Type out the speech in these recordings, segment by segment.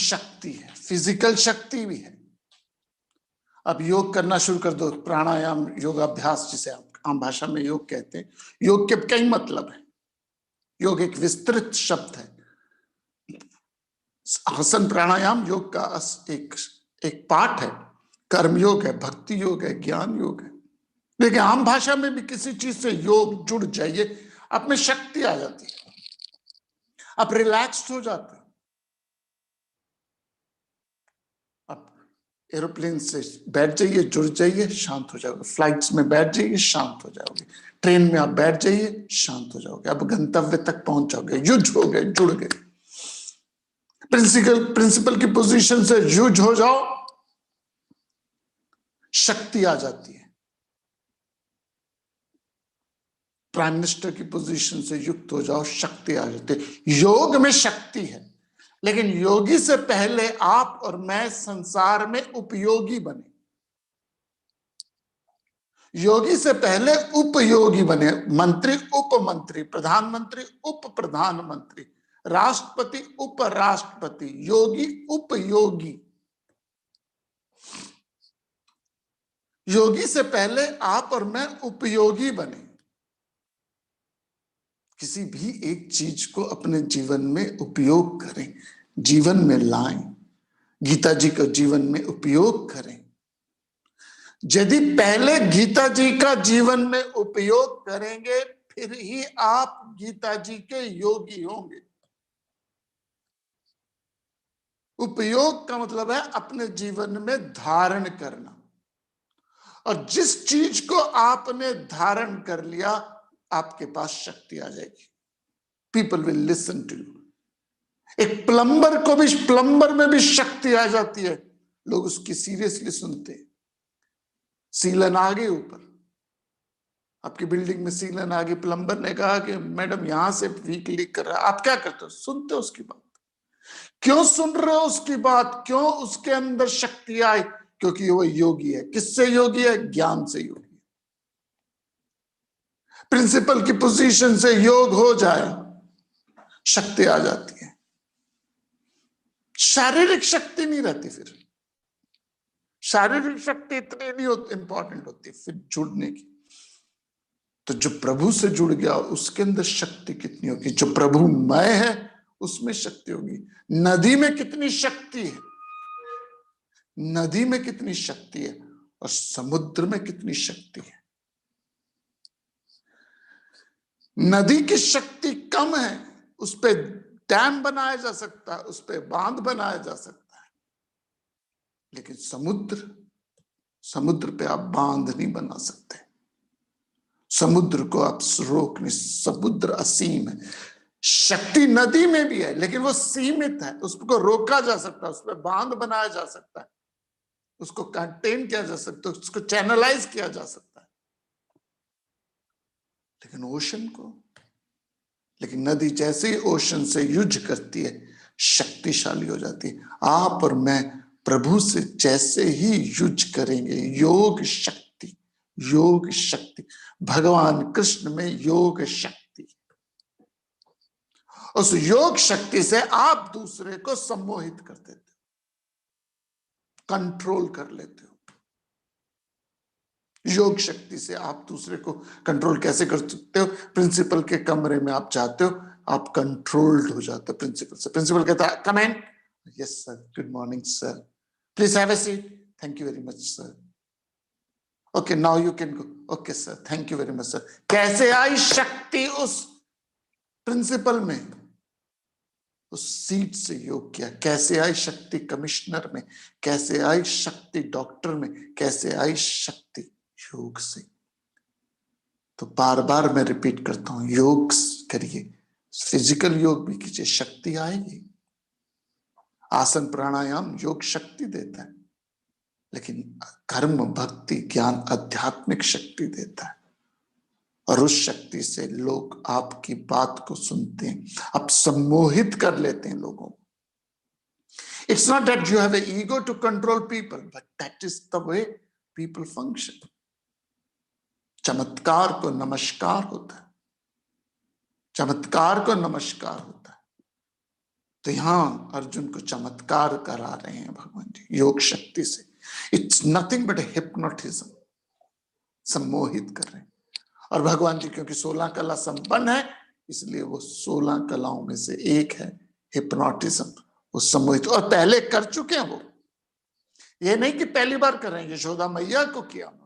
शक्ति है, फिजिकल शक्ति भी है। अब योग करना शुरू कर दो, प्राणायाम, योगाभ्यास जिसे आप आम भाषा में योग कहते हैं। योग के कई मतलब है। योग एक विस्तृत शब्द है। आसन प्राणायाम योग का एक पार्ट है। कर्म योग है, भक्ति योग है, ज्ञान योग है। लेकिन आम भाषा में भी किसी चीज से योग जुड़ जाइए, आप में शक्ति आ जाती है, आप रिलैक्स्ड हो जाते हैं। आप एरोप्लेन से बैठ जाइए, जुड़ जाइए, शांत हो जाओगे। फ्लाइट्स में बैठ जाइए, शांत हो जाओगे। ट्रेन में आप बैठ जाइए, शांत हो जाओगे। अब गंतव्य तक पहुंच जाओगे, युज हो गए, जुड़ गए। प्रिंसिपल की पोजीशन से युज हो जाओ, शक्ति आ जाती है। प्राइम मिनिस्टर की पोजीशन से युक्त हो जाओ, शक्ति आ जाती है। योग में शक्ति है, लेकिन योगी से पहले आप और मैं संसार में उपयोगी बने। योगी से पहले उपयोगी बने। मंत्री उपमंत्री, प्रधानमंत्री उप प्रधानमंत्री, राष्ट्रपति उपराष्ट्रपति, योगी उपयोगी। योगी से पहले आप और मैं उपयोगी बने। किसी भी एक चीज को अपने जीवन में उपयोग करें, जीवन में लाएं। गीता जी का जीवन में उपयोग करें। यदि पहले गीता जी का जीवन में उपयोग करेंगे, फिर ही आप गीता जी के योगी होंगे। उपयोग का मतलब है अपने जीवन में धारण करना। और जिस चीज को आपने धारण कर लिया, आपके पास शक्ति आ जाएगी। People will listen to you. एक प्लम्बर में भी शक्ति आ जाती है, लोग उसकी सीरियसली सुनते हैं। सीलन आ गई ऊपर, आपकी बिल्डिंग में सीलन आ गई, प्लम्बर ने कहा कि मैडम यहां से वीक लीक कर रहा है, आप क्या करते हो? सुनते हो उसकी बात। क्यों सुन रहे हो उसकी बात? क्यों? उसके अंदर शक्ति आई, क्योंकि वो योगी है। किससे योगी है? ज्ञान से योगी है। प्रिंसिपल की पोजीशन से योग हो जाए, शक्ति आ जाती है। शारीरिक शक्ति नहीं रहती, फिर शारीरिक शक्ति इतनी नहीं इंपॉर्टेंट होती फिर जुड़ने की। तो जो प्रभु से जुड़ गया उसके अंदर शक्ति कितनी होगी? जो प्रभुमय है उसमें शक्ति होगी। नदी में कितनी शक्ति है, नदी में कितनी शक्ति है, और समुद्र में कितनी शक्ति है। नदी की शक्ति कम है, उस पे डैम बनाया जा सकता है, उस पे बांध बनाया जा सकता है। लेकिन समुद्र पे आप बांध नहीं बना सकते। समुद्र को आप रोक नहीं। समुद्र असीम है। शक्ति नदी में भी है, लेकिन वो सीमित है। उसको रोका जा सकता है, उस पर बांध बनाया जा सकता है, उसको कंटेन किया जा सकता है, उसको चैनलाइज किया जा सकता है। लेकिन नदी जैसे ही ओशन से युद्ध करती है, शक्तिशाली हो जाती है। आप और मैं प्रभु से जैसे ही युद्ध करेंगे, योग शक्ति, भगवान कृष्ण में योग शक्ति, उस योग शक्ति से आप दूसरे को सम्मोहित कर देते हो, कंट्रोल कर लेते हो। योग शक्ति से आप दूसरे को कंट्रोल कैसे कर सकते हो? प्रिंसिपल के कमरे में आप जाते हो, आप कंट्रोल्ड हो जाते हो प्रिंसिपल से। प्रिंसिपल कहता है come in. Yes sir, good morning sir, please have a seat, thank you very much sir, okay now you can go, okay sir, thank you very much sir. कैसे आई शक्ति उस प्रिंसिपल में? उस seat से योग किया। कैसे आई शक्ति कमिश्नर में? कैसे आई शक्ति डॉक्टर में? कैसे आई शक्ति योग से? तो बार बार मैं रिपीट करता हूं, योग करिए, फिजिकल योग भी कीजिए, शक्ति आएगी। आसन प्राणायाम योग शक्ति देता है, लेकिन कर्म भक्ति ज्ञान आध्यात्मिक शक्ति देता है। और उस शक्ति से लोग आपकी बात को सुनते हैं, आप सम्मोहित कर लेते हैं लोगों को। It's not that you have a ego to control people, but that is the way people function. चमत्कार को नमस्कार होता है, चमत्कार को नमस्कार होता है। तो यहां अर्जुन को चमत्कार करा रहे हैं भगवान जी योग शक्ति से। इट्स नथिंग बट हिप्नोटिज्म, सम्मोहित कर रहे हैं। और भगवान जी क्योंकि 16 कला संपन्न है, इसलिए वो 16 कलाओं में से एक है हिप्नोटिज्म, वो सम्मोहित, और पहले कर चुके हैं वो। ये नहीं कि पहली बार कर रहे हैं, यशोदा मैया को किया उन्होंने।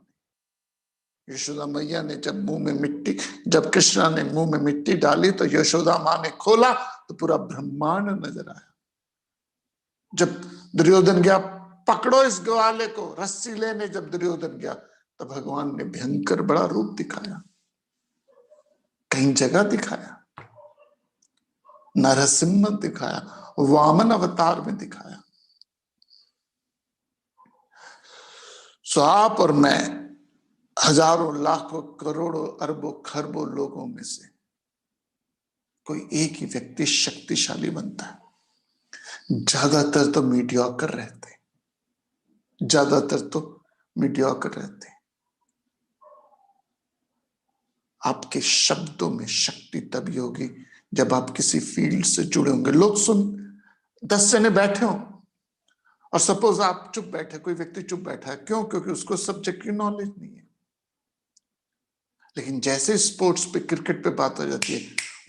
यशोदा मैया ने जब मुंह में मिट्टी, जब कृष्णा ने मुंह में मिट्टी डाली तो यशोदा मां ने खोला तो पूरा ब्रह्मांड नजर आया। जब दुर्योधन गया पकड़ो इस ग्वाले को रस्सी लेने, जब दुर्योधन गया तो भगवान ने भयंकर बड़ा रूप दिखाया, कई जगह दिखाया, नरसिम्हा दिखाया, वामन अवतार में दिखाया। सो आप और मैं हजारों लाखों करोड़ों अरबों खरबों लोगों में से कोई एक ही व्यक्ति शक्तिशाली बनता है। ज्यादातर तो मीडियोकर रहते, ज्यादातर तो मीडियोकर रहते। आपके शब्दों में शक्ति तभी होगी जब आप किसी फील्ड से जुड़े होंगे। लोग सुन 10 जने बैठे हो और सपोज आप चुप बैठे, कोई व्यक्ति चुप बैठा है, क्यों? क्योंकि उसको सब्जेक्ट की नॉलेज नहीं है। लेकिन जैसे स्पोर्ट्स पे, क्रिकेट पे बात हो जाती है,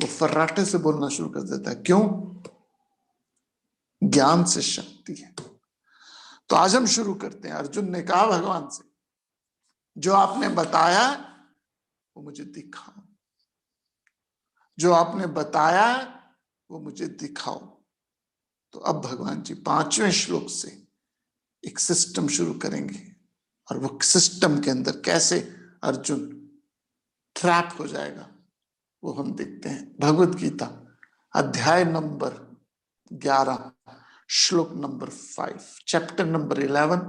वो फर्राटे से बोलना शुरू कर देता है। क्यों? ज्ञान से शक्ति है। तो आज हम शुरू करते हैं। अर्जुन ने कहा भगवान से, जो आपने बताया वो मुझे दिखाओ, जो आपने बताया वो मुझे दिखाओ। तो अब भगवान जी 5वें श्लोक से एक सिस्टम शुरू करेंगे, और वो सिस्टम के अंदर कैसे अर्जुन ट्रैप हो जाएगा वो हम देखते हैं। भगवत गीता अध्याय नंबर 11 श्लोक number 5, chapter number 11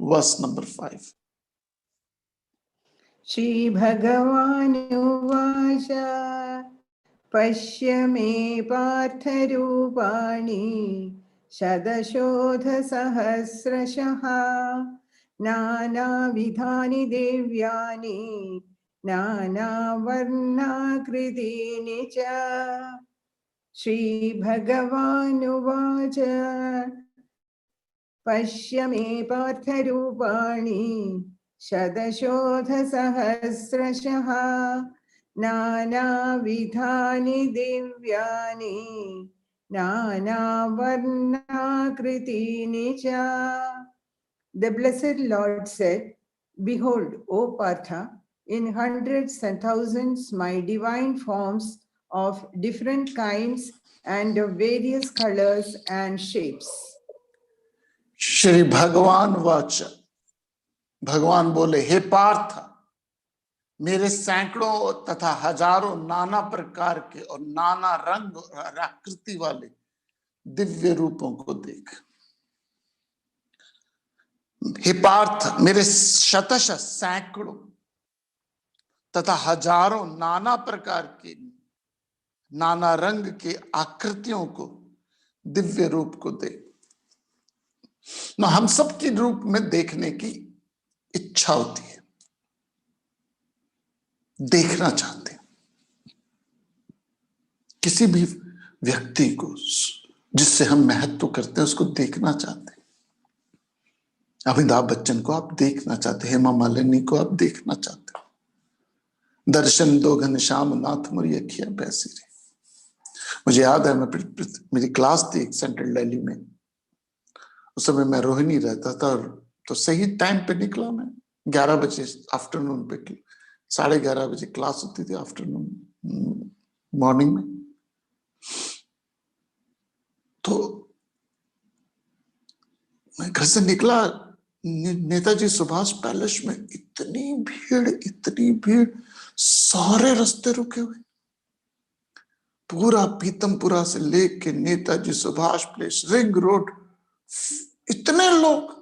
verse number 5। श्री भगवानुवाच पश्य मे पार्थरूपाणि शतशोधसहस्रशः नानाविधानि दिव्यानि नानावर्णाकृतीनि च। श्रीभगवानुवाच पश्य मे पार्थरूपाणि शतशोधसहस्रशः नानाविधानि दिव्यानि नानावर्णाकृतीनि च। The blessed Lord said, behold, O Partha, in hundreds and thousands my divine forms of different kinds and of various colors and shapes. Shri भगवान वाच, भगवान बोले, हे पार्थ, मेरे सैकड़ों तथा हजारों नाना प्रकार के और नाना रंग और आकृति वाले दिव्य रूपों को देख। हे पार्थ, मेरे शतश सैकड़ों तथा हजारों नाना प्रकार के नाना रंग के आकृतियों को, दिव्य रूप को देख। ना हम सब की रूप में देखने की इच्छा होती है, देखना चाहते हैं किसी भी व्यक्ति को जिससे हम महत्व करते हैं, उसको देखना चाहते हैं। अमिताभ बच्चन को आप देखना चाहते हैं, हेमा मालिनी को आप देखना चाहते हैं। दर्शन दो घनश्याम नाथ मोरी अखियां पैसी रे। मुझे याद है, मेरी क्लास थी सेंट्रल दिल्ली में, उस समय मैं रोहिणी रहता था, तो सही टाइम पे निकला मैं 11 बजे आफ्टरनून पे, 11:30 बजे क्लास होती थी आफ्टरनून मॉर्निंग में। तो मैं घर से निकला, नेताजी सुभाष पैलेस में इतनी भीड़, सारे रास्ते रुके हुए, पूरा पीतमपुरा से लेके Netaji Subhash place, ring road, इतने लोग।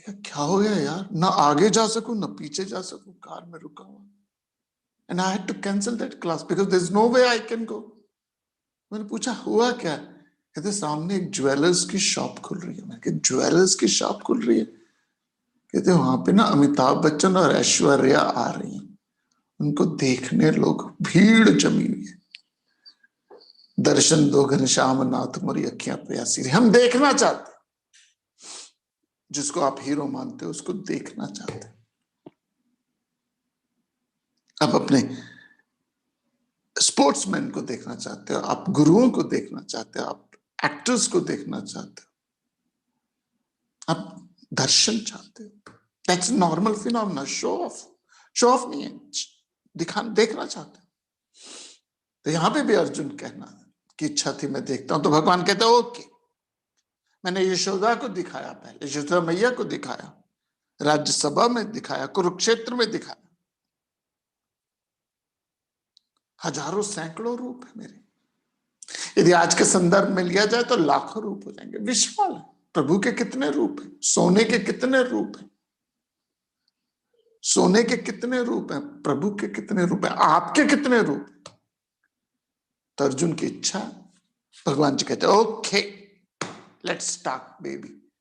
क्या हो गया यार, ना आगे जा सकूं ना पीछे जा सकूं, कार में रुका हुआ। And I had to cancel that class because there is no way I can go. मैंने पूछा हुआ क्या? कहते सामने एक ज्वेलर्स की शॉप खुल रही है। मैं ज्वेलर्स की शॉप खुल रही है? कहते वहां पे ना अमिताभ बच्चन और ऐश्वर्या आ रही हैं, उनको देखने लोग, भीड़ जमी हुई है। दर्शन दो घनश्याम नाथ मोरी अखियां प्यासी। हम देखना चाहते, जिसको आप हीरो मानते हो उसको देखना चाहते। आप अपने स्पोर्ट्समैन को देखना चाहते हो, आप गुरुओं को देखना चाहते हो, आप एक्टर्स को देखना चाहते हो, आप दर्शन चाहते हो। That's normal phenomena. Show off नहीं है, देखना चाहते हो। तो यहां पे भी अर्जुन कहना की इच्छा थी मैं देखता हूं, तो भगवान कहते हैं ओके। मैंने यशोदा को दिखाया, पहले यशोदा मैया को दिखाया, राज्यसभा में दिखाया, कुरुक्षेत्र में दिखाया, हजारों सैकड़ों रूप है मेरे। यदि आज के संदर्भ में लिया जाए तो लाखों रूप हो जाएंगे। विशाल है प्रभु के कितने रूप हैं, सोने के कितने रूप हैं, सोने के कितने रूप हैं, प्रभु के कितने रूप हैं, आपके कितने रूप हैं। तो अर्जुन की इच्छा, भगवान जी कहते ओके लेट्स स्टार्ट बेबी,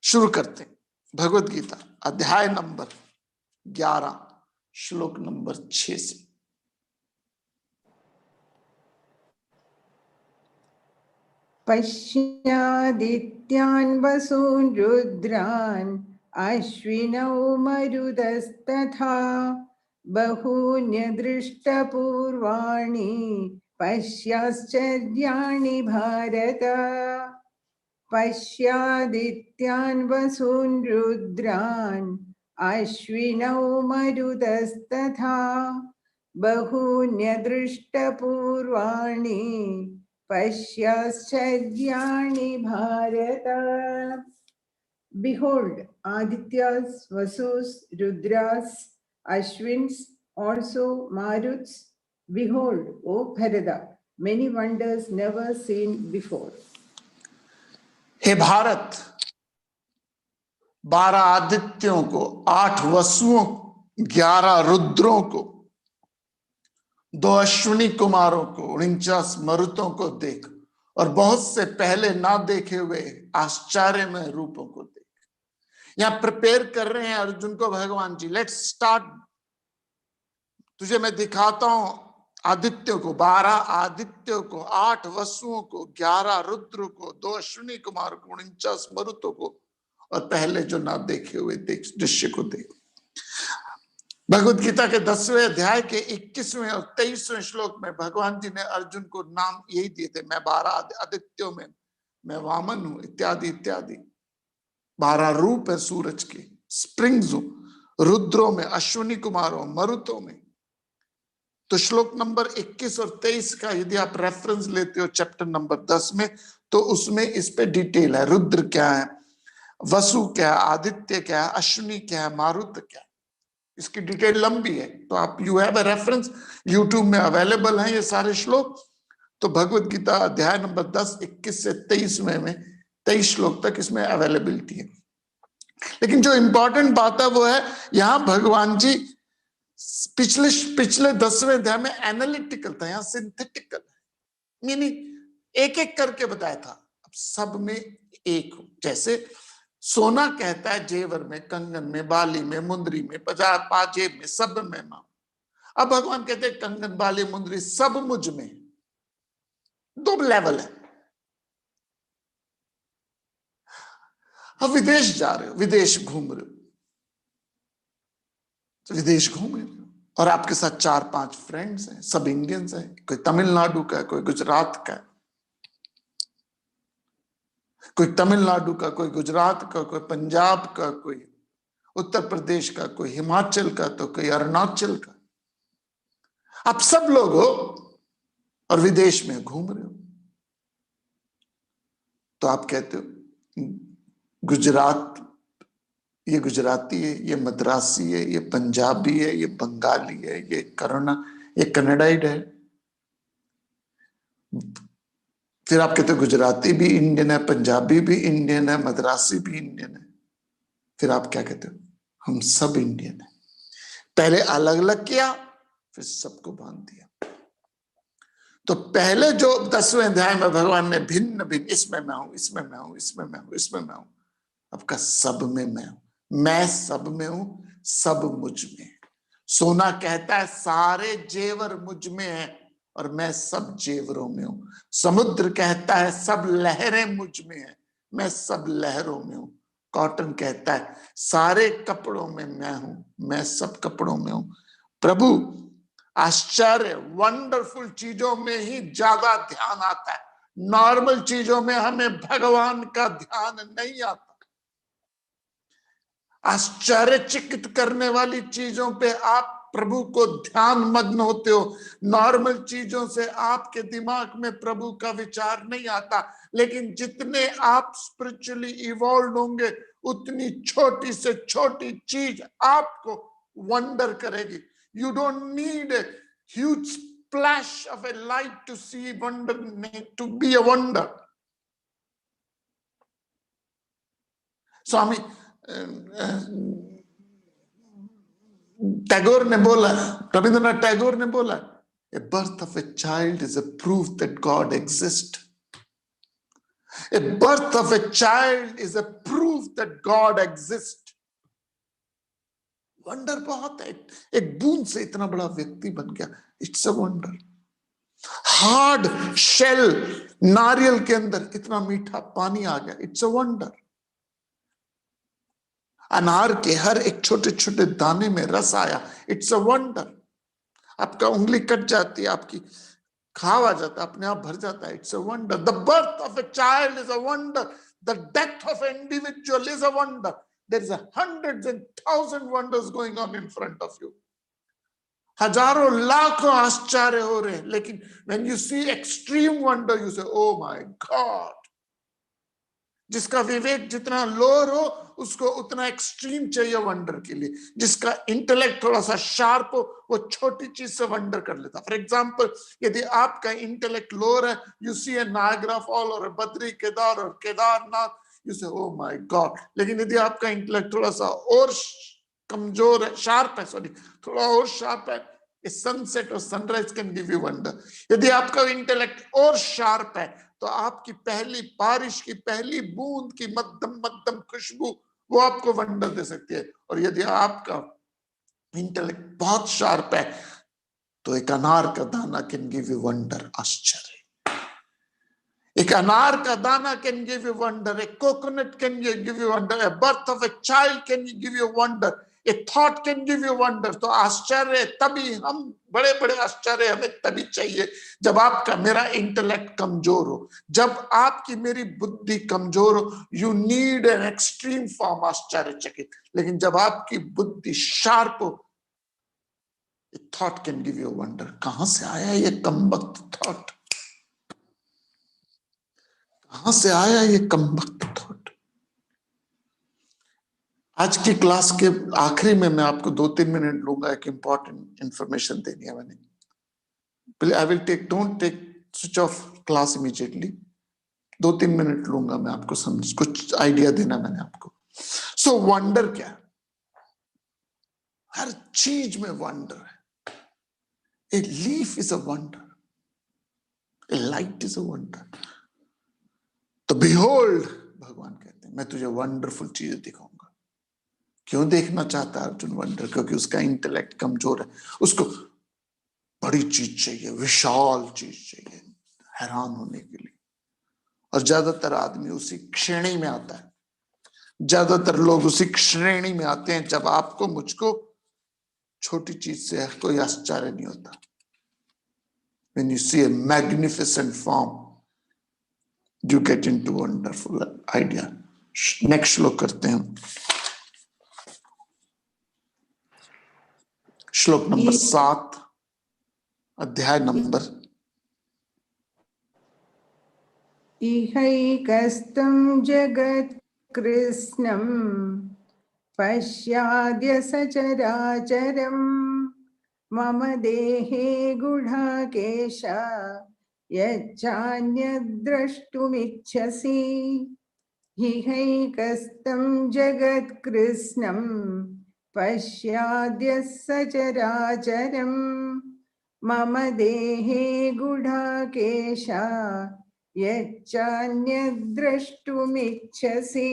शुरू करते। भगवत गीता अध्याय नंबर 11 श्लोक नंबर 6 से। पश्यादित्यान् वसून् रुद्रान् अश्विनौ मरुतस्तथा बहून्यदृष्टपूर्वाणि पश्याश्चर्याणि Bharat. पश्यादित्यान् वसून् रुद्रान् अश्विनौ मरुतस्तथा बहून्यदृष्टपूर्वाणि पश्याश्चर्याणि Bharat. Behold, Adityas, Vasus, Rudras, Ashwins, also Maruts. Behold, O Bharata, many wonders never seen before. हे भारत, 12 आदित्यों को, 8 वसुओं, 11 रुद्रों को, 2 अश्विनी कुमारों को, 49 मरुतों को देख, और बहुत से पहले ना देखे हुए आश्चर्यमय रूपों को देख। यहां प्रिपेयर कर रहे हैं अर्जुन को भगवान जी। Let's start. तुझे मैं दिखाता हूं आदित्यों को, 12 आदित्यों को, 8 वसुओं को, 11 रुद्र को, 2 अश्विनी कुमार को, 49 मरुतों को, और पहले जो ना देखे हुए दृश्य को देख। भगवत गीता के 10वें अध्याय के 21वें और 23वें श्लोक में भगवान जी ने अर्जुन को नाम यही दिए थे, मैं 12 आदित्यों में मैं वामन हूं, इत्यादि इत्यादि। 12 रूप है सूरज के, स्प्रिंग्स हूं, रुद्रों में, अश्विनी कुमारों, मरुतों में। तो श्लोक नंबर 21 और 23 का यदि आप रेफरेंस लेते हो चैप्टर नंबर 10 में, तो उसमें इस पे डिटेल है। रुद्र क्या है, वसु क्या है, आदित्य क्या है, अश्विनी क्या है, मारुत क्या है, इसकी डिटेल लंबी है। तो आप you have a reference, YouTube में अवेलेबल है ये सारे श्लोक। तो भगवत गीता अध्याय नंबर 10 21 से 23 में 23 श्लोक तक इसमें अवेलेबिलिटी है। लेकिन जो इंपॉर्टेंट बात है वो है, यहां भगवान जी पिछले 10वें अध्याय में एनालिटिकल था, यहां सिंथेटिकल, मीनिंग एक एक करके बताया था। अब सब में एक हो, जैसे सोना कहता है जेवर में, कंगन में, बाली में, मुंदरी में, पाजेब में, सब में मां। अब भगवान कहते हैं कंगन, बाली, मुंदरी सब मुझ में। 2 लेवल है। अब विदेश जा रहे हो, विदेश घूम रहे हो, तो विदेश घूम रहे हो और आपके साथ 4-5 फ्रेंड्स हैं, सब इंडियंस हैं, कोई तमिलनाडु का है, कोई गुजरात का है, कोई तमिलनाडु का, कोई गुजरात का, कोई पंजाब का, कोई उत्तर प्रदेश का, कोई हिमाचल का, तो कोई अरुणाचल का। आप सब लोग हो और विदेश में घूम रहे हो। तो आप कहते हो गुजरात, ये गुजराती है, ये मद्रासी है, ये पंजाबी है, ये बंगाली है, ये ये कन्नडाइट है। फिर आप कहते हो गुजराती भी इंडियन है, पंजाबी भी इंडियन है, मद्रासी भी इंडियन है। फिर आप क्या कहते हो, हम सब इंडियन है। पहले अलग अलग किया, फिर सबको बांध दिया। तो पहले जो 10वें अध्याय में भगवान ने भिन्न भिन्न, इसमें मैं हूं, इसमें मैं हूं, इसमें मैं हूं, इसमें मैं हूं, आपका सब में मैं हूं, मैं सब में हूं, सब मुझ में। सोना कहता है सारे जेवर मुझ में है, और मैं सब जेवरों में हूं। समुद्र कहता है सब लहरें मुझ में है, मैं सब लहरों में हूं। कॉटन कहता है सारे कपड़ों में मैं हूं, मैं सब कपड़ों में हूं। प्रभु आश्चर्य वंडरफुल चीजों में ही ज्यादा ध्यान आता है, नॉर्मल चीजों में हमें भगवान का ध्यान नहीं आता। आश्चर्यचकित करने वाली चीजों पे आप प्रभु को ध्यान मग्न होते हो। नॉर्मल चीजों से आपके दिमाग में प्रभु का विचार नहीं आता, लेकिन जितने आप स्पिरिचुअली इवॉल्व होंगे उतनी छोटी से छोटी चीज आपको वंडर करेगी। You don't need a huge splash of a light to see wonder, to be a wonder. स्वामी टैगोर ने बोला, रविंद्रनाथ टैगोर ने बोला, a birth of a child is a proof that God exists. A birth of a child is a proof that God exists. Wonder बहुत है। एक बूंद से इतना बड़ा व्यक्ति बन गया, it's a wonder. Hard shell नारियल के अंदर इतना मीठा पानी आ गया, इट्स अ वंडर। अनार के हर एक छोटे छोटे दाने में रस आया, इट्स अ वंडर। आपका उंगली कट जाती है, आपकी खाव आ जाता है, अपने आप भर जाता है, it's a wonder. The birth of a child is a wonder, the death of an individual is a wonder. There is hundreds and thousands wonders going on in front of you. हजारों लाखों आश्चर्य हो रहे हैं, लेकिन when you see extreme wonder you say oh my God. जिसका विवेक जितना lower हो उसको उतना एक्सट्रीम चाहिए वंडर के लिए। जिसका इंटेलेक्ट थोड़ा सा शार्प हो वो छोटी चीज से वंडर कर लेता। फॉर एग्जांपल, यदि आपका इंटेलेक्ट लोअर है, you see a Niagara fall और बद्री केदार और केदारनाथ, यू से ओ माय गॉड। लेकिन यदि आपका इंटेलेक्ट थोड़ा सा और कमजोर है, शार्प है, सॉरी, थोड़ा और शार्प है, सनसेट और sunrise can give you wonder. यदि आपका इंटेलेक्ट और शार्प है तो आपकी पहली बारिश की पहली बूंद की मध्यम मध्यम खुशबू वो आपको वंडर दे सकती है। और यदि आपका इंटेलेक्ट बहुत शार्प है तो एक अनार का दाना कैन गिव यू वंडर, आश्चर्य। एक अनार का दाना can give you wonder, A coconut can give you wonder, A birth of a child can give you wonder, A thought can give you wonder. तो आश्चर्य तभी, हम बड़े बड़े आश्चर्य हमें तभी चाहिए जब आपका मेरा इंटेलेक्ट कमजोर हो, जब आपकी मेरी बुद्धि कमजोर हो। You need an extreme form आश्चर्यचकित। लेकिन जब आपकी बुद्धि शार्प हो, thought can give you wonder. कहां से आया ये कमबख्त थॉट, कहां से आया ये कमबख्त थॉट। आज की क्लास के आखिरी में मैं आपको 2-3 मिनट लूंगा, एक इंपॉर्टेंट इंफॉर्मेशन देनी है मैंने। I will take, don't take switch off class immediately. 2-3 minute लूंगा मैं आपको समझ, कुछ आइडिया देना मैंने आपको। सो वंडर क्या है? हर चीज में वंडर है। A leaf is a wonder, A light is a wonder. तो बिहोल्ड, भगवान कहते हैं मैं तुझे वंडरफुल चीजें दिखाऊंगा। क्यों देखना चाहता है अर्जुन वंडर? क्योंकि उसका इंटेलेक्ट कमजोर है, उसको बड़ी चीज चाहिए, विशाल चीज चाहिए हैरान होने के लिए। और ज्यादातर आदमी उसी श्रेणी में आता है, ज्यादातर लोग उसी श्रेणी में आते हैं जब आपको मुझको छोटी चीज से कोई आश्चर्य नहीं होता। When you see a magnificent form, you get into wonderful idea. Next श्लोक करते हैं, श्लोक नंबर 7, अध्याय नंबर। इहैकस्तं जगत्कृत्स्नं पश्याद्य सचराचरं मम देहे गुढाकेश यच्चान्यद्द्रष्टुमिच्छसि। इहैकस्तं जगत्कृत्स्नं पश्याद्य सचराचरं मम देहे गुढाकेश यच्चान्यद्द्रष्टुमिच्छसि।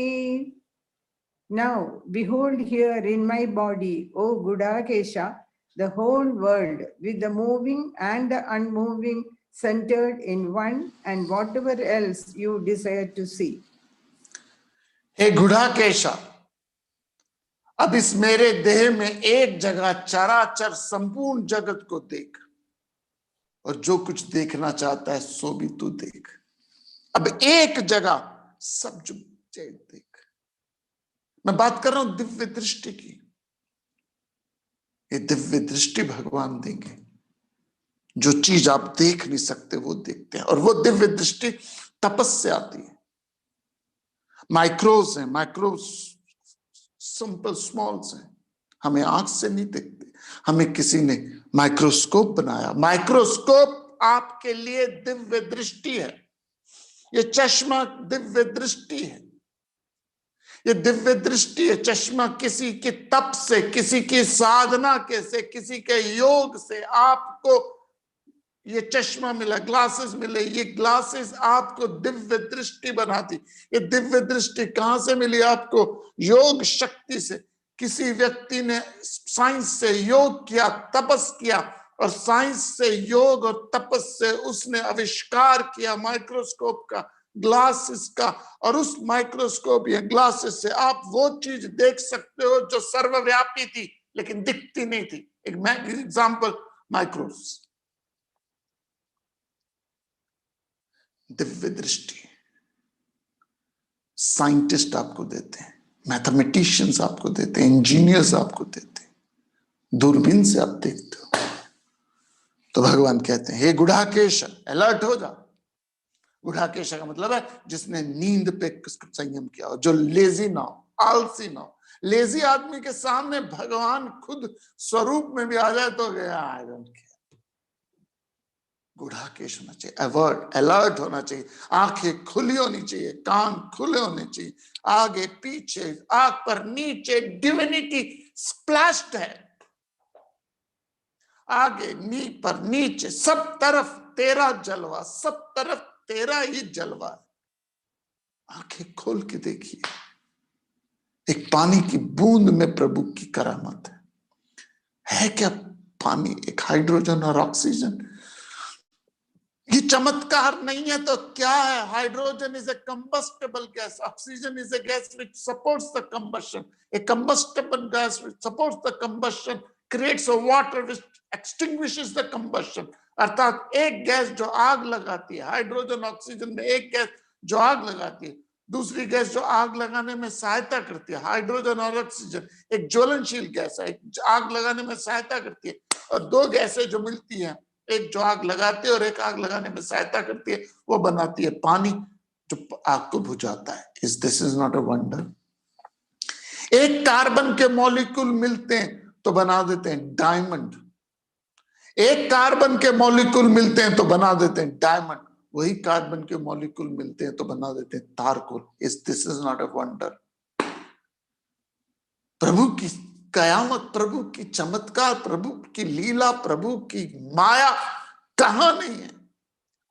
Now behold here in my body, O Gudakesha, the whole world with the moving and the unmoving centered in one and whatever else you desire to see. हे गुड़ाकेशा, अब इस मेरे देह में एक जगह चराचर संपूर्ण जगत को देख, और जो कुछ देखना चाहता है सो भी तू देख। अब एक जगह सब जो देख। मैं बात कर रहा हूं दिव्य दृष्टि की। ये दिव्य दृष्टि भगवान देंगे। जो चीज आप देख नहीं सकते वो देखते हैं, और वो दिव्य दृष्टि तपस से आती है। माइक्रोस है, माइक्रोस सिंपल स्मॉल्स हैं, हमें आंख से नहीं दिखते, हमें किसी ने माइक्रोस्कोप बनाया। माइक्रोस्कोप आपके लिए दिव्य दृष्टि है। ये चश्मा दिव्य दृष्टि है। ये दिव्य दृष्टि है। चश्मा किसी के तप से, किसी की साधना के से, किसी के योग से आपको ये चश्मा मिला, ग्लासेस मिले। ये ग्लासेस आपको दिव्य दृष्टि बनाती। ये दिव्य दृष्टि कहां से मिली आपको? योग शक्ति से। किसी व्यक्ति ने साइंस से योग किया, तपस किया, और साइंस से योग और तपस से उसने आविष्कार किया माइक्रोस्कोप का, ग्लासेस का, और उस माइक्रोस्कोप या ग्लासेस से आप वो चीज देख सकते हो जो सर्वव्यापी थी लेकिन दिखती नहीं थी। एक एग्जांपल, माइक्रोस, दिव्य दृष्टि साइंटिस्ट आपको देते हैं, मैथमेटिशियंस आपको देते हैं, इंजीनियर्स आपको देते हैं। दूरबीन से आप देखते हो। तो भगवान कहते हैं, हे गुड़ाकेश, अलर्ट हो जा। गुड़ाकेश का मतलब है जिसने नींद पे संयम किया हो, जो लेजी ना हो, आलसी ना हो। लेजी आदमी के सामने भगवान खुद स्वरूप में भी आ जाए तो आई डोंट केयर। गुड़ाकेश होना चाहिए, अवर्ट, अलर्ट होना चाहिए, आंखें खुली होनी चाहिए, कान खुले होने चाहिए, आगे पीछे, आंख पर नीचे डिविनिटी स्प्लैश्ड है। आगे नी पर नीचे सब तरफ तेरा जलवा, सब तरफ तेरा ही जलवा। आंखें खोल के देखिए, एक पानी की बूंद में प्रभु की करामत है क्या? पानी, एक हाइड्रोजन और ऑक्सीजन। ये चमत्कार नहीं है तो क्या है? Hydrogen is a combustible gas, oxygen is a gas which supports the combustion. A combustible gas which supports the combustion creates a water which extinguishes the combustion. अर्थात एक गैस जो आग लगाती है, हाइड्रोजन ऑक्सीजन में एक गैस जो आग लगाती है, दूसरी गैस जो आग लगाने में सहायता करती है। हाइड्रोजन और ऑक्सीजन एक ज्वलनशील गैस है, एक आग लगाने में सहायता करती है। और दो गैसें जो मिलती हैं, एक जो आग लगाती है और एक आग लगाने में सहायता करती है, वो बनाती है पानी जो आग को बुझाता है। This is not a wonder? एक कार्बन के मॉलिक्यूल मिलते हैं तो बना देते हैं डायमंड। एक कार्बन के मॉलिक्यूल मिलते हैं तो बना देते हैं डायमंड। वही कार्बन के मॉलिक्यूल मिलते हैं तो बना देते हैं तारकोल। This is not a wonder? प्रभु की कयामत, प्रभु की चमत्कार, प्रभु की लीला, प्रभु की माया कहां नहीं है?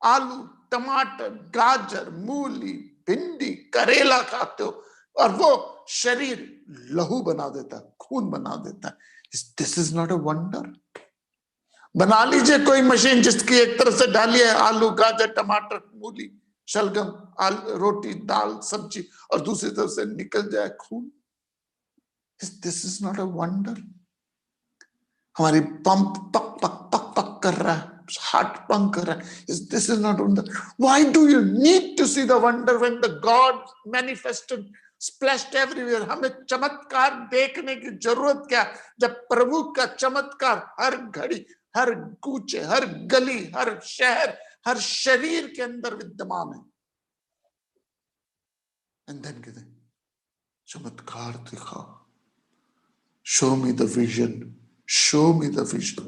आलू, टमाटर, गाजर, मूली, भिंडी, करेला खाते हो और वो शरीर लहू बना देता है, खून बना देता है। This is not a wonder? बना लीजिए कोई मशीन जिसकी एक तरफ से डालिए आलू, गाजर, टमाटर, मूली, शलगम, रोटी, दाल, सब्जी, और दूसरी तरफ से निकल जाए खून। This is not a wonder? हमारी पंप पक पक पक पक कर रहा है, हार्ट पंप कर रहा है। This is not wonder? Why do you need to see the wonder when the god manifested splashed everywhere? हमें चमत्कार देखने की जरूरत क्या, जब प्रभु का चमत्कार हर घड़ी, हर कूचे, हर गली, हर शहर, हर शरीर के अंदर विद्यमान है। एंड देन कहते हैं चमत्कार दिखाओ, show me the vision, show me the vision,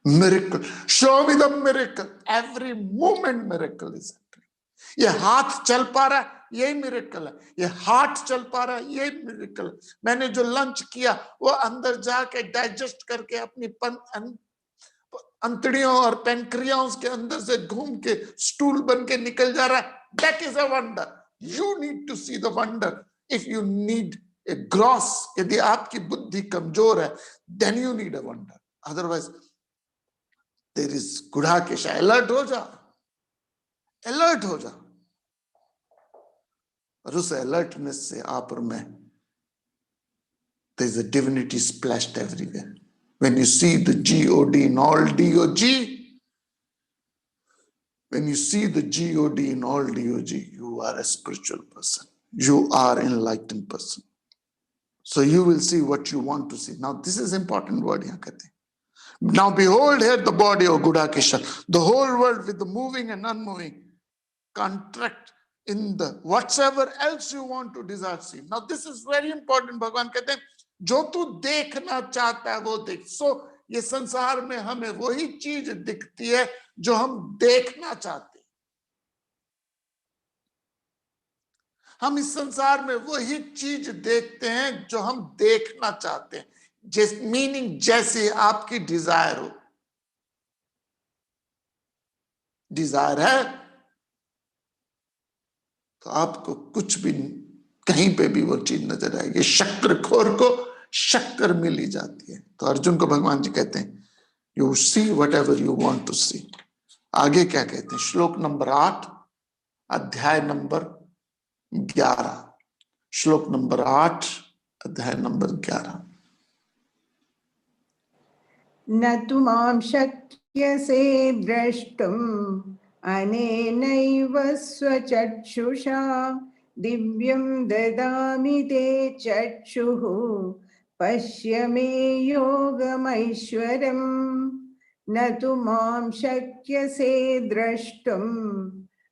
miracle, show me the miracle. Every moment miracle is happening. ये हाथ चल पा रहा है, यही मिरेकल है। ये हार्ट चल पा रहा है, यही मिरेकल है। मैंने जो लंच किया वो अंदर जाके डाइजेस्ट करके अपनी अंतड़ियों और पेनक्रियास के अंदर से घूम के स्टूल बन के निकल जा रहा है। That is a wonder. You need to see the wonder. If you need gross, यदि आपकी बुद्धि कमजोर है, then you need a wonder. Otherwise there is Gudakesh. Alert हो जा, अलर्ट हो जा। और उस अलर्टनेस से आप और मैं, there is a divinity splashed everywhere. When you see the God in all DOG, when you see the God in all DOG, you are a spiritual person. You are an enlightened person. So you will see what you want to see. Now this is important word यहाँ कहते हैं. Now behold here the body of Gudakesha, the whole world with the moving and unmoving, contract in the whatsoever else you want to desire to see. Now this is very important. भगवान कहते हैं जो तू देखना चाहता है वो देख. So ये संसार में हमें वही चीज दिखती है जो हम देखना चाहते हैं. हम इस संसार में वही चीज देखते हैं जो हम देखना चाहते हैं. जिस मीनिंग जैसे आपकी डिजायर हो. डिजायर है तो आपको कुछ भी कहीं पे भी वो चीज नजर आएगी. शक्करखोर को शक्कर मिल ही जाती है. तो अर्जुन को भगवान जी कहते हैं you see whatever you want to see. आगे क्या कहते हैं? श्लोक नंबर 8 अध्याय नंबर 11. श्लोक नंबर 8 अध्याय नंबर 11. न तु मां शक्यसे द्रष्टुम् अनेनैव स्वचक्षुषा दिव्यं ददामि ते चक्षुः पश्य मे योगमैश्वरम्. न तु मां शक्यसे द्रष्टुम्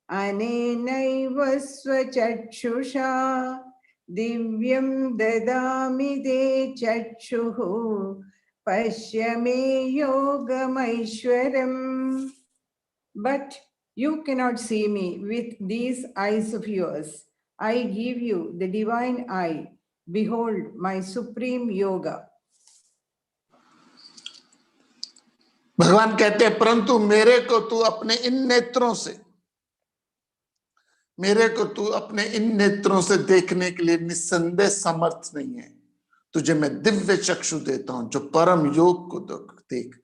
अनेनैव स्वचक्षुषा दिव्यं ददामि ते चक्षुः पश्य मे योगमैश्वरम्. But you cannot see me with these eyes of yours. I give you the divine eye. Behold my supreme yoga. भगवान कहते हैं परंतु मेरे को तू अपने इन नेत्रों से, मेरे को तू अपने इन नेत्रों से देखने के लिए निस्संदेह समर्थ नहीं है. तुझे मैं दिव्य चक्षु देता हूं जो परम योग को देख.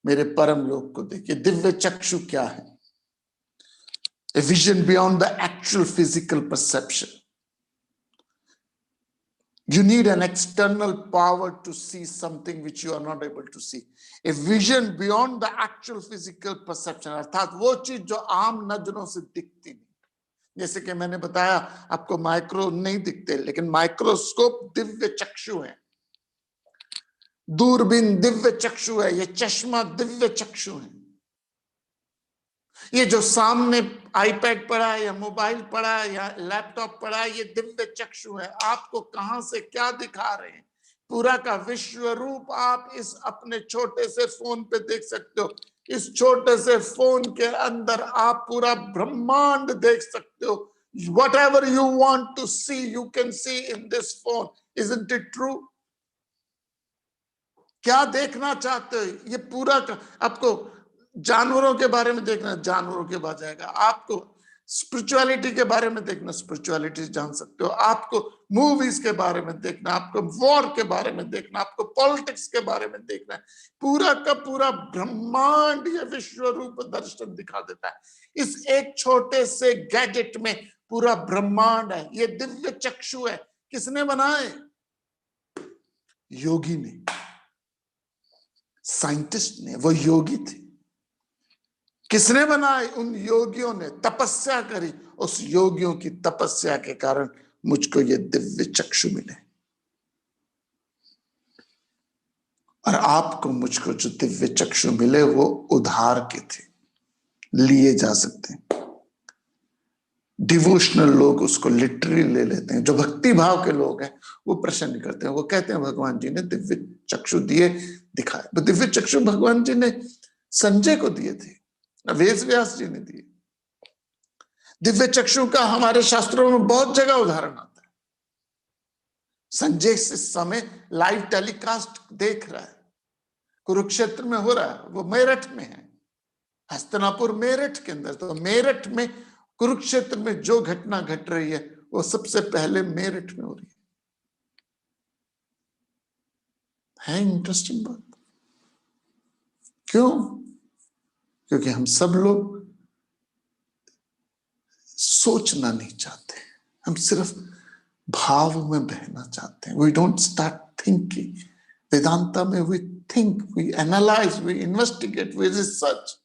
मेरे परम योग को देख. ये दिव्य चक्षु क्या है? A vision beyond the actual physical perception. You need an external power to see something which you are not able to see. A vision beyond the actual physical perception. अर्थात वो चीज जो आम नजरों से दिखती नहीं. जैसे कि मैंने बताया आपको माइक्रो नहीं दिखते लेकिन माइक्रोस्कोप दिव्य चक्षु है. दूरबीन दिव्य चक्षु है. ये चश्मा दिव्य चक्षु है. ये जो सामने आईपैड पड़ा है या मोबाइल पड़ा है या लैपटॉप पड़ा है ये दिव्य चक्षु है. आपको कहां से क्या दिखा रहे हैं? पूरा का विश्व रूप आप इस अपने छोटे से फोन पे देख सकते हो. इस छोटे से फोन के अंदर आप पूरा ब्रह्मांड देख सकते हो. Whatever you want to see, you can see in this phone. Isn't it true? क्या देखना चाहते हो? ये पूरा आपको जानवरों के बारे में देखना, जानवरों के बाद जाएगा. आपको स्पिरिचुअलिटी के बारे में देखना, स्पिरिचुअलिटी जान सकते हो. आपको मूवीज के बारे में देखना, आपको वॉर के बारे में देखना, आपको पॉलिटिक्स के बारे में देखना. पूरा का पूरा ब्रह्मांड ये विश्व रूप दर्शन दिखा देता है. इस एक छोटे से गैजेट में पूरा ब्रह्मांड है. ये दिव्य चक्षु है. किसने बनाए? योगी ने, साइंटिस्ट ने. वो योगी थे. किसने बनाए? उन योगियों ने तपस्या करी. उस योगियों की तपस्या के कारण मुझको ये दिव्य चक्षु मिले. और आपको मुझको जो दिव्य चक्षु मिले वो उधार के थे, लिए जा सकते हैं. डिवोशनल लोग उसको लिटरली ले लेते हैं. जो भक्ति भाव के लोग हैं वो प्रश्न नहीं करते हैं. वो कहते हैं भगवान जी ने दिव्य चक्षु दिए, दिखाए. वो दिव्य चक्षु भगवान जी ने संजय को दिए थे, वेद व्यास जी ने दिए. दिव्य चक्षु का हमारे शास्त्रों में बहुत जगह उदाहरण आता है. संजय इस समय लाइव टेलीकास्ट देख रहा है. कुरुक्षेत्र में हो रहा है. वो मेरठ में है, हस्तिनापुर मेरठ के अंदर. तो मेरठ में कुरुक्षेत्र में जो घटना घट रही है वो सबसे पहले मेरठ में हो रही है. इंटरेस्टिंग बात. क्यों? क्योंकि हम सब लोग सोचना नहीं चाहते, हम सिर्फ भाव में बहना चाहते हैं। We don't start thinking. Vedanta में we think, we analyse, we investigate, we research.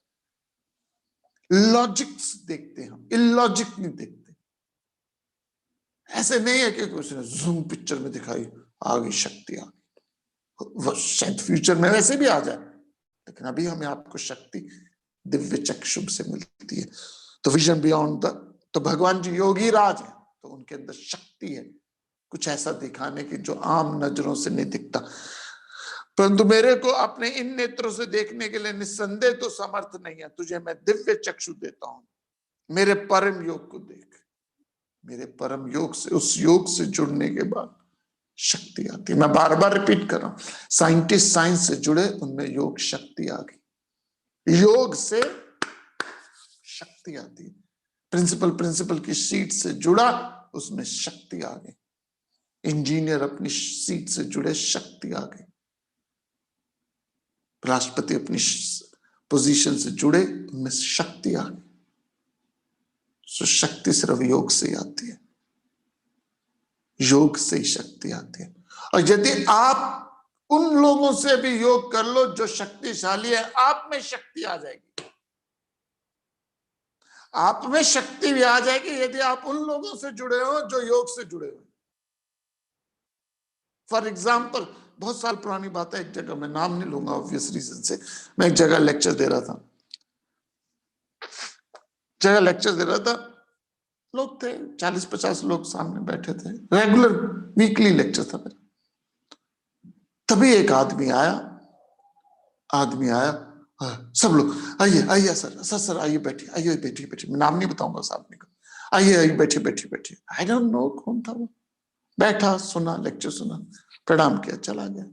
Logics देखते हैं हम, इलॉजिक नहीं देखते। ऐसे नहीं है कि कुछ ने जूम पिक्चर में दिखाई आ गई शक्ति, आ गई, शायद फ्यूचर में वैसे भी आ जाए, लेकिन अभी हमें आपको शक्ति दिव्य चक्षु से मिलती है। तो विजन बियॉन्ड द, तो भगवान जी योगी राज है, तो उनके अंदर शक्ति है कुछ ऐसा दिखाने की जो आम नजरों से नहीं दिखता। परंतु मेरे को अपने इन नेत्रों से देखने के लिए निस्संदेह तो समर्थ नहीं है। तुझे मैं दिव्य चक्षु देता हूं, मेरे परम योग को देख। मेरे परम योग से, उस योग से जुड़ने के बाद शक्ति आती है। मैं बार बार रिपीट कर रहा हूं, साइंटिस्ट साइंस से जुड़े, उनमें योग शक्ति आ गई। योग से शक्ति आती है। प्रिंसिपल की सीट से जुड़ा, उसमें शक्ति आ गई। इंजीनियर अपनी सीट से जुड़े, शक्ति आ गई। राष्ट्रपति अपनी पोजीशन से जुड़े, उनमें शक्ति आ गई। तो शक्ति सिर्फ योग से ही आती है, योग से ही शक्ति आती है। और यदि आप उन लोगों से भी योग कर लो जो शक्तिशाली है, आप में शक्ति आ जाएगी। आप में शक्ति भी आ जाएगी यदि आप उन लोगों से जुड़े हो जो योग से जुड़े हो। फॉर एग्जाम्पल, बहुत साल पुरानी बात है, एक जगह, मैं नाम नहीं लूंगा ऑब्वियस रीजन से, मैं एक जगह लेक्चर दे रहा था। लोग थे 40-50 लोग सामने बैठे थे, रेगुलर वीकली लेक्चर था मेरा। तभी एक आदमी आया, सब लोग आइए सर आइए बैठिए, मैं नाम नहीं बताऊंगा उस आदमी का। आइए बैठिए। आई डोंट नो कौन था वो। बैठा, सुना, लेक्चर सुना, प्रणाम किया, चला गया।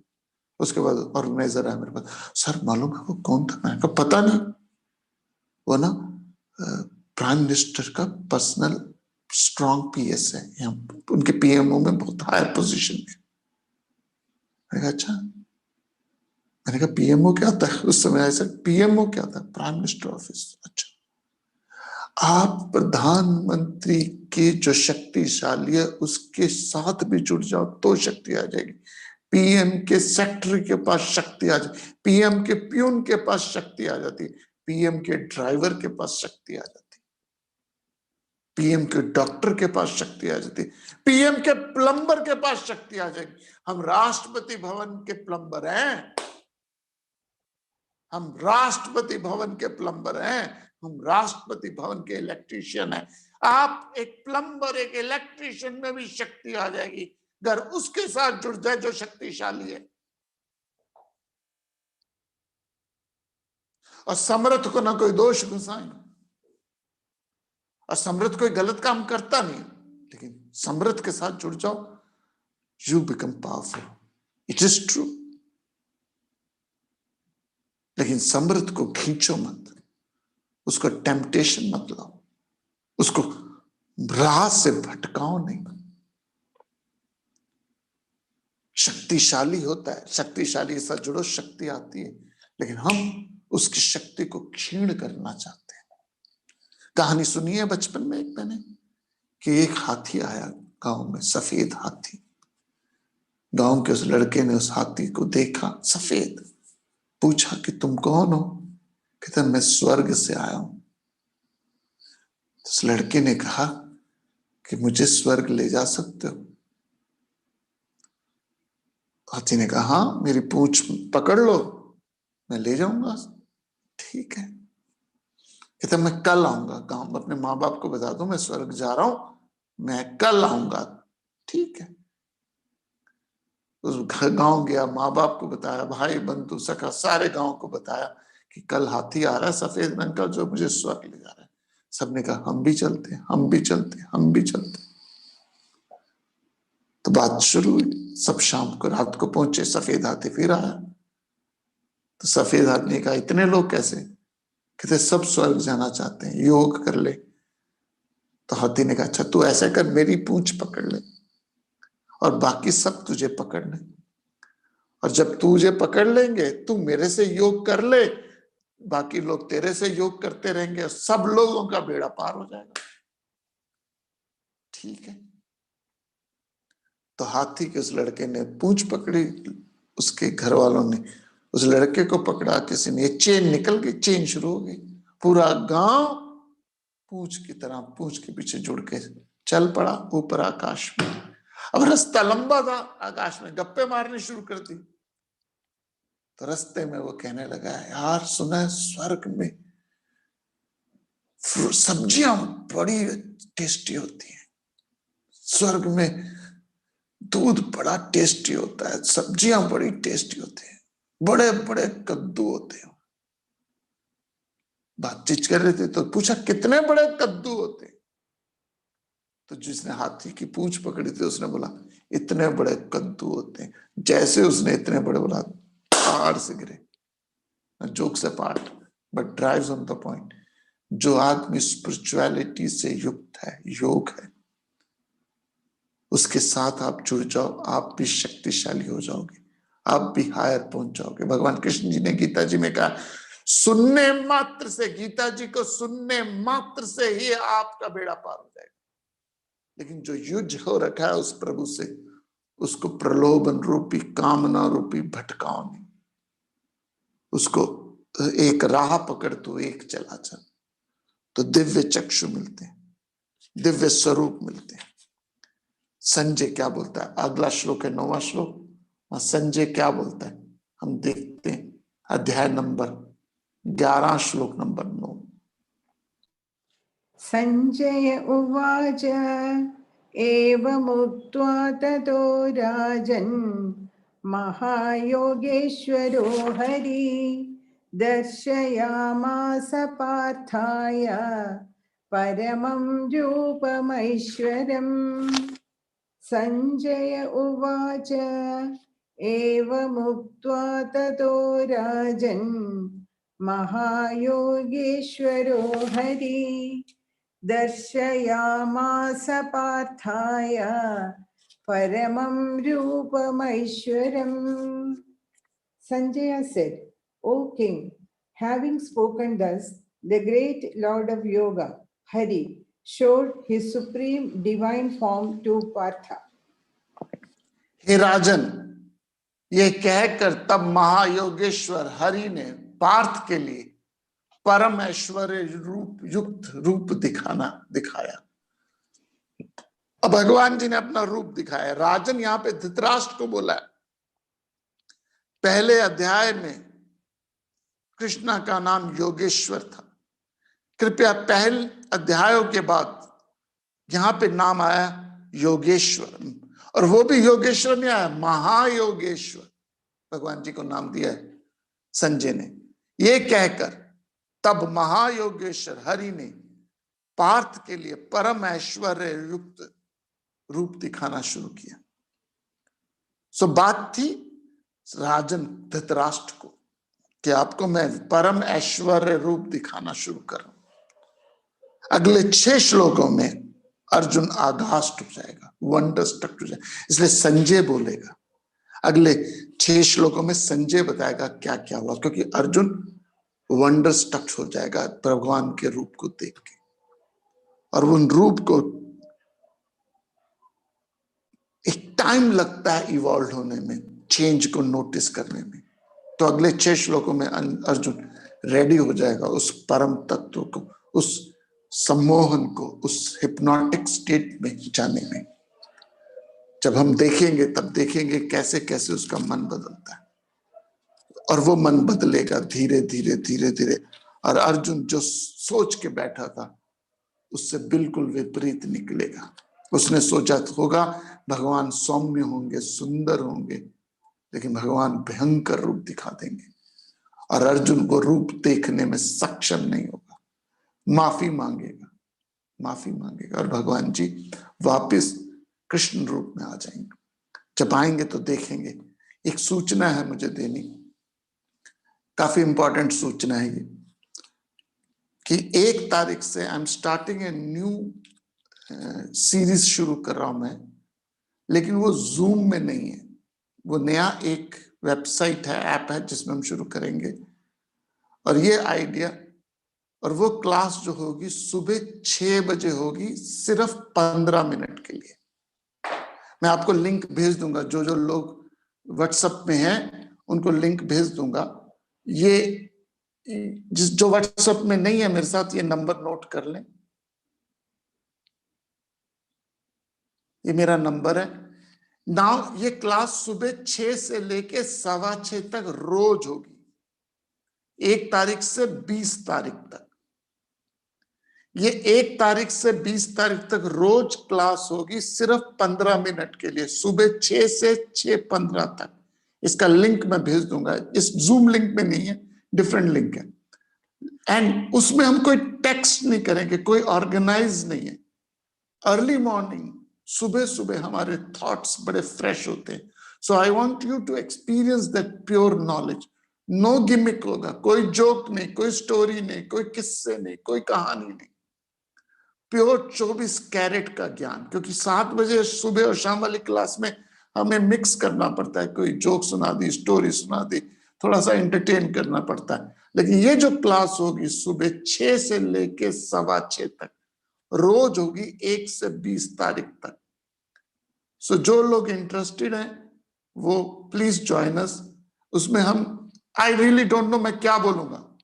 उसके बाद ऑर्गेनाइजर आया मेरे पास, सर मालूम है वो कौन था? मैंने कहा पता नहीं, वो ना प्राइम मिनिस्टर का पर्सनल स्ट्रॉन्ग पीएस है, यहाँ उनके पीएमओ में बहुत हायर पोजीशन है। मैंने कहा अच्छा। मैंने कहा पीएमओ क्या था? उस समय ऐसा पीएमओ क्या था? Prime minister office. अच्छा, आप प्रधानमंत्री के जो शक्तिशाली है उसके साथ भी जुड़ जाओ तो शक्ति आ जाएगी। पीएम के सेक्रेटरी के पास शक्ति आ जाती, पीएम के प्यून के पास शक्ति आ जाती, पीएम के ड्राइवर के पास शक्ति आ जाती, पीएम के डॉक्टर के पास शक्ति आ जाती, पीएम के प्लम्बर के पास शक्ति आ जाएगी। हम राष्ट्रपति भवन के प्लम्बर हैं, हम राष्ट्रपति भवन के प्लम्बर हैं, हम राष्ट्रपति भवन के इलेक्ट्रीशियन हैं। आप एक प्लम्बर, एक इलेक्ट्रीशियन में भी शक्ति आ जाएगी अगर उसके साथ जुड़ जाए जो शक्तिशाली है। और समर्थ को ना कोई दोष घुसाए, और समृद्ध कोई गलत काम करता नहीं, लेकिन समृद्ध के साथ जुड़ जाओ, you become powerful. It is true. लेकिन समृद्ध को खींचो मत, उसको टेम्पटेशन मत लाओ, उसको राह से भटकाओ नहीं। शक्तिशाली होता है, शक्तिशाली के साथ जुड़ो, शक्ति आती है, लेकिन हम उसकी शक्ति को क्षीण करना चाहते हैं। कहानी सुनी है बचपन में एक मैंने, कि एक हाथी आया गांव में, सफेद हाथी। गांव के उस लड़के ने उस हाथी को देखा सफेद, पूछा कि तुम कौन हो? कहता मैं स्वर्ग से आया हूं। उस लड़के ने कहा कि मुझे स्वर्ग ले जा सकते हो? हाथी ने कहा हाँ, मेरी पूंछ पकड़ लो, मैं ले जाऊंगा। ठीक है। कहते मैं कल आऊंगा गांव, अपने माँ बाप को बता दूं मैं स्वर्ग जा रहा हूं, मैं कल आऊंगा। ठीक है। उस गांव गया, माँ बाप को बताया, भाई बंधु सखा सारे गांव को बताया कि कल हाथी आ रहा है सफेद रंग का जो मुझे स्वर्ग ले जा रहा है। सबने कहा हम भी चलते, हम भी चलते, हम भी चलते। तो बात शुरू हुई। सब शाम को, रात को पहुंचे, सफेद हाथी फिर आया। तो सफेद हाथी ने कहा इतने लोग कैसे? कहते सब स्वर्ग जाना चाहते हैं, योग कर ले। तो हाथी ने कहा अच्छा तू ऐसा कर, मेरी पूंछ पकड़ ले और बाकी सब तुझे पकड़ ले, और जब तुझे पकड़ लेंगे तू मेरे से योग कर ले, बाकी लोग तेरे से योग करते रहेंगे, सब लोगों का बेड़ा पार हो जाएगा। ठीक है। तो हाथी के उस लड़के ने पूंछ पकड़ी, उसके घर वालों ने उस लड़के को पकड़ा, किसी ने चेन निकल गई, चेन शुरू हो गई, पूरा गांव पूंछ की तरह पूंछ के पीछे जुड़ के चल पड़ा ऊपर आकाश में। अब रास्ता लंबा था, आकाश में गप्पे मारने शुरू कर दी। तो रास्ते में वो कहने लगा, यार सुना है स्वर्ग में सब्जियां बड़ी टेस्टी होती हैं, स्वर्ग में दूध बड़ा टेस्टी होता है, सब्जियां बड़ी टेस्टी होती हैं, बड़े बड़े कद्दू होते हैं। बातचीत कर रहे थे तो पूछा, कितने बड़े कद्दू होते हैं? तो जिसने हाथी की पूंछ पकड़ी थी उसने बोला, इतने बड़े कद्दू होते हैं। जैसे उसने इतने बड़े बोला, पहाड़ से गिरे। जोक से part but drives on the point. जो आदमी स्पिरिचुअलिटी से युक्त है, योग है, उसके साथ आप जुड़ जाओ, आप भी शक्तिशाली हो जाओगे, आप भी हायर पहुंच जाओगे। भगवान कृष्ण जी ने गीता जी में कहा, सुनने मात्र से, गीता जी को सुनने मात्र से ही आपका बेड़ा पार हो जाएगा। लेकिन जो युद्ध हो रखा है उस प्रभु से, उसको प्रलोभन रूपी, कामना रूपी भटकाओ नहीं, उसको एक राह पकड़ तो एक चला चल, तो दिव्य चक्षु मिलते हैं, दिव्य स्वरूप मिलते हैं। संजय क्या बोलता है, अगला श्लोक है 9वां श्लोक, और संजय क्या बोलता है हम देखते हैं। अध्याय नंबर 11 श्लोक नंबर 9। संजय उवाच एवमुक्त्वा ततो राजन् महायोगेश्वरो हरि दर्शयामास पार्थाय परमं रूपमैश्वरम्। संजय उवाच एवमुक्त्वा ततो राजन् महायोगेश्वरो हरि दर्शयामास पार्थाय परमं रूपमैश्वरम्. Sanjaya said, O king, having spoken thus, the great Lord of Yoga, Hari, showed his supreme divine form to Partha. हे राजन, ये कहकर तब महायोगेश्वर हरि ने पार्थ के लिए परम ऐश्वर्य रूप युक्त रूप दिखाया। अब भगवान जी ने अपना रूप दिखाया। राजन यहां पे धृतराष्ट्र को बोला है। पहले अध्याय में कृष्णा का नाम योगेश्वर था। कृपया पहले अध्यायों के बाद यहां पे नाम आया योगेश्वर, और वो भी योगेश्वर नहीं आया, महायोगेश्वर भगवान जी को नाम दिया है संजय ने। ये कहकर तब महायोगेश्वर हरि ने पार्थ के लिए परम ऐश्वर्य युक्त रूप दिखाना शुरू किया। सो बात थी राजन धृतराष्ट्र को कि आपको मैं परम ऐश्वर्य रूप दिखाना शुरू करूं। अगले 6 श्लोकों में अर्जुन आगास्ट हो जाएगा, वंडर स्ट्रक हो जाएगा। इसलिए संजय बोलेगा। अगले 6 श्लोकों में संजय बताएगा क्या क्या हुआ, क्योंकि अर्जुन वंडर स्ट्रक हो जाएगा भगवान के रूप को देख के, और उन रूप को एक टाइम लगता है इवॉल्व होने में, चेंज को नोटिस करने में। तो अगले 6 श्लोकों में अर्जुन रेडी हो जाएगा उस परम तत्व को, उस सम्मोहन को, उस हिप्नोटिक स्टेट में जाने में। जब हम देखेंगे तब देखेंगे कैसे कैसे उसका मन बदलता है, और वो मन बदलेगा धीरे धीरे धीरे धीरे। और अर्जुन जो सोच के बैठा था उससे बिल्कुल विपरीत निकलेगा। उसने सोचा होगा भगवान सौम्य होंगे, सुंदर होंगे, लेकिन भगवान भयंकर रूप दिखा देंगे, और अर्जुन को रूप देखने में सक्षम नहीं होगा, माफी मांगेगा, माफी मांगेगा, और भगवान जी वापस कृष्ण रूप में आ जाएंगे। जब आएंगे तो देखेंगे। एक सूचना है मुझे देनी, काफी इंपॉर्टेंट सूचना है ये, कि 1 तारीख से I am starting a new series शुरू कर रहा हूं मैं, लेकिन वो जूम में नहीं है, वो नया एक वेबसाइट है, ऐप है जिसमें हम शुरू करेंगे, और ये आइडिया, और वो क्लास जो होगी सुबह 6 बजे होगी, सिर्फ 15 मिनट के लिए। मैं आपको लिंक भेज दूंगा, जो जो लोग व्हाट्सएप में हैं उनको लिंक भेज दूंगा। ये जो व्हाट्सएप में नहीं है मेरे साथ, ये नंबर नोट कर लें, ये मेरा नंबर है। नाउ ये क्लास सुबह 6 से लेके 6:15 तक रोज होगी, 1 तारीख से 20 तारीख तक। ये 1 तारीख से 20 तारीख तक रोज क्लास होगी, सिर्फ 15 मिनट के लिए, सुबह 6 से 6:15 तक। इसका लिंक मैं भेज दूंगा, इस जूम लिंक में नहीं है, डिफरेंट लिंक है। एंड उसमें हम कोई टेक्स्ट नहीं करेंगे, कोई ऑर्गेनाइज नहीं है। अर्ली मॉर्निंग, सुबह सुबह हमारे थॉट्स बड़े फ्रेश होते हैं। So I want you to experience that pure knowledge. No gimmick होगा, कोई जोक नहीं, कोई स्टोरी नहीं, कोई किस्से नहीं, कोई कहानी नहीं, प्योर 24 कैरेट का ज्ञान। क्योंकि 7 बजे सुबह और शाम वाली क्लास में हमें मिक्स करना पड़ता है, कोई जोक सुना दी, स्टोरी सुना दी, थोड़ा सा एंटरटेन करना पड़ता है। लेकिन ये जो क्लास होगी सुबह 6 से लेके 6:15 तक रोज होगी, 1 से 20 तारीख तक। सो जो लोग इंटरेस्टेड हैं वो प्लीज ज्वाइन अस। उसमें हम, आई रियली डोंट नो मैं क्या बोलूंगा,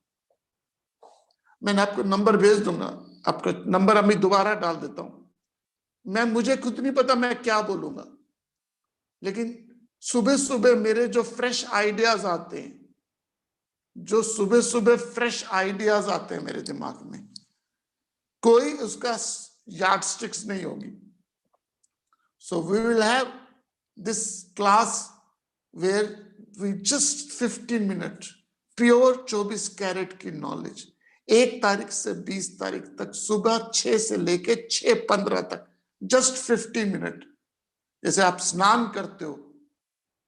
मैंने आपको नंबर भेज दूंगा, आपका नंबर अभी दोबारा डाल देता हूं। मुझे खुद नहीं पता मैं क्या बोलूंगा, लेकिन सुबह सुबह मेरे जो फ्रेश आइडियाज आते हैं, जो सुबह सुबह फ्रेश आइडियाज आते हैं मेरे दिमाग में, कोई उसका यार्डस्टिक्स नहीं होगी। So we will have this class where we just 15 minutes pure 24 carat की नॉलेज, 1 तारीख से 20 तारीख तक सुबह 6 से लेके 6:15 तक, जस्ट 15 मिनट। जैसे आप स्नान करते हो,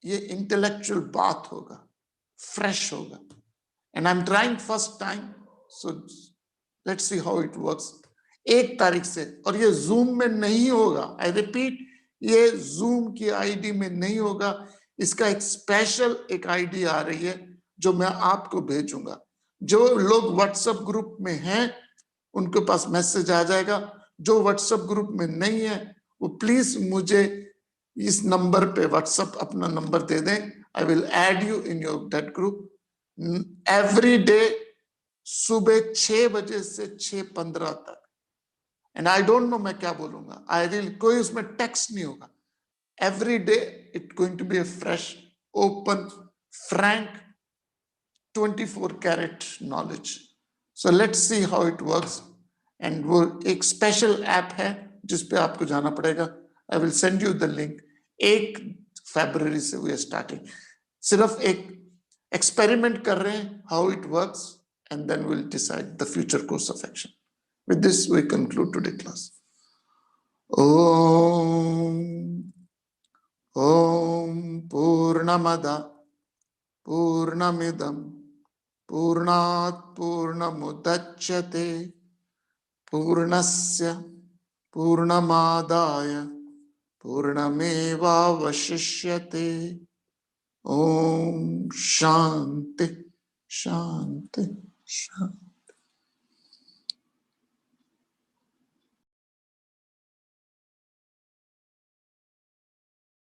ये इंटेलेक्चुअल बात होगा, फ्रेश होगा। And I am trying first time, so let's see how it works. 1 तारीख से, और ये जूम में नहीं होगा, आई रिपीट, ये जूम की आईडी में नहीं होगा। इसका एक स्पेशल एक आईडी आ रही है जो मैं आपको भेजूंगा। जो लोग व्हाट्सएप ग्रुप में हैं उनके पास मैसेज आ जाएगा, जो व्हाट्सएप ग्रुप में नहीं है वो प्लीज मुझे इस नंबर पे व्हाट्सएप अपना नंबर दे दें, I will add you in your that group. Every day सुबह 6 बजे से 6:15 तक। एंड आई डोंट नो मैं क्या बोलूंगा, आई रियली, कोई उसमें टेक्स्ट नहीं होगा। Every day it going to be a fresh, open, frank 24 carat knowledge. So let's see how it works. And वो एक स्पेशल ऐप है जिस पे आपको जाना पड़ेगा, I will send you the link. 1 फरवरी से वी आर स्टार्टिंग, सिर्फ एक एक्सपेरिमेंट कर रहे हैं how it works, and then will decide the future course of action. With this, we conclude today's class. Om Purnamada Purnamidam Purnat Purnamudachyate Purnasya Purnamadaya Purnameva Vashishyate. Om Shanti Shanti Shanti.